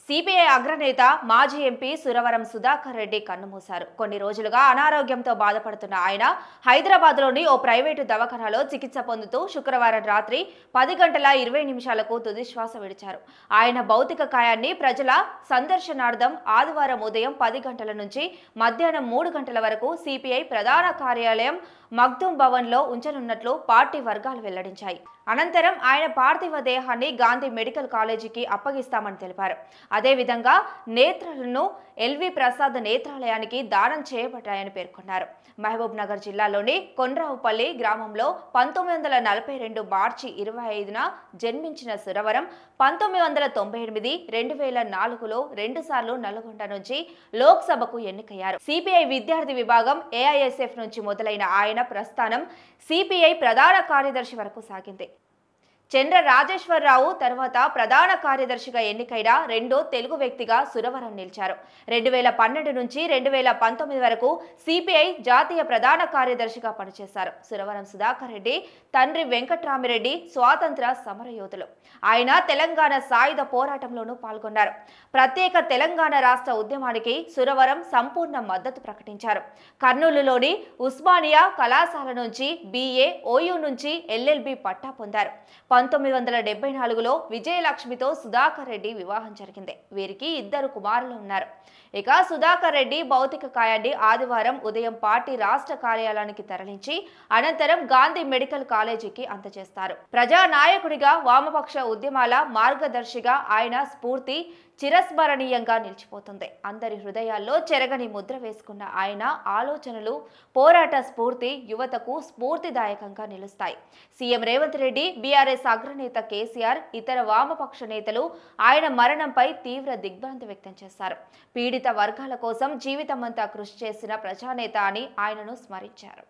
CPI అగ్రనేత మాజీ MP Suravaram Sudhakar Reddy కన్నుమూశారు. కొన్ని రోజులుగా అనారోగ్యంతో బాధపడుతున్న ఆయన హైదరాబాద్లోని ఓ ప్రైవేటు దవాఖానాలో చికిత్స పొందుతూ శుక్రవారం రాత్రి 10 గంటల 20 నిమిషాలకు తుదిశ్వాస విడిచారు. ఆయన భౌతిక కాయాన్ని ప్రజల సందర్శనార్థం ఆదివారం ఉదయం 10 గంటల నుంచి మధ్యాహ్నం 3 గంటల వరకు సిపిఐ ప్రధాన కార్యాలయం మగ్దూం భవన్లో ఉంచనున్నట్లు పార్టీ వర్గాలు వెల్లడించాయి. అనంతరం ఆయన పార్థివ దేహాన్ని గాంధీ మెడికల్ కాలేజీకి అప్పగిస్తామని తెలిపారు. అదేవిధంగా నేత్రాలను ఎల్వి ప్రసాద్ నేత్రాలయానికి దానం చేయబడ్డాయని పేర్కొన్నారు. మహబూబ్ నగర్ జిల్లాలోని కొండ్రావుపల్లి గ్రామంలో 1942 మార్చి 25న జన్మించిన సురవరం 1998, 2004లో 2 సార్లు నల్గొండ నుంచి లోక్సభకు ఎన్నికయ్యారు. సిపిఐ విద్యార్థి విభాగం ఏఐఎస్ఎఫ్ నుంచి మొదలైన ఆయన ప్రస్థానం సిపిఐ ప్రధాన కార్యదర్శి వరకు సాగింది. చంద్ర రాజేశ్వరరావు తర్వాత ప్రధాన కార్యదర్శిగా ఎన్నికైన రెండో తెలుగు వ్యక్తిగా సురవరం నిలిచారు. 2012 నుంచి 2019 వరకు సిపిఐ జాతీయ ప్రధాన కార్యదర్శిగా పనిచేశారు. సురవరం సుధాకర్ రెడ్డి తండ్రి వెంకట్రామిరెడ్డి స్వాతంత్ర సమరయోధులు. ఆయన తెలంగాణ సాయుధ పోరాటంలోనూ పాల్గొన్నారు. ప్రత్యేక తెలంగాణ రాష్ట్ర ఉద్యమానికి సురవరం సంపూర్ణ మద్దతు ప్రకటించారు. కర్నూలులోని ఉస్మానియా కళాశాల నుంచి BA, OU నుంచి LLB పట్టా పొందారు. 1974లో విజయలక్ష్మితో సుధాకర్ రెడ్డి వివాహం జరిగింది. వీరికి 2 కుమారులు ఉన్నారు. ఇక సుధాకర్ రెడ్డి భౌతిక కాయాన్ని ఆదివారం ఉదయం పార్టీ రాష్ట్ర కార్యాలయానికి తరలించి అనంతరం గాంధీ మెడికల్ కాలేజీకి అందజేస్తారు. ప్రజానాయకుడిగా వామపక్ష ఉద్యమాల మార్గదర్శిగా ఆయన స్ఫూర్తి చిరస్మరణీయంగా నిలిచిపోతుంది. అందరి హృదయాల్లో చెరగని ముద్ర వేసుకున్న ఆయన ఆలోచనలు, పోరాట స్ఫూర్తి యువతకు స్ఫూర్తిదాయకంగా నిలుస్తాయి. సీఎం రేవంత్ రెడ్డి, బీఆర్ఎస్ అగ్రనేత కేసీఆర్, ఇతర వామపక్ష నేతలు ఆయన మరణంపై తీవ్ర దిగ్భ్రాంతి వ్యక్తం చేశారు. పీడిత వర్గాల కోసం జీవితమంతా కృషి చేసిన ప్రజానేత అని ఆయనను స్మరించారు.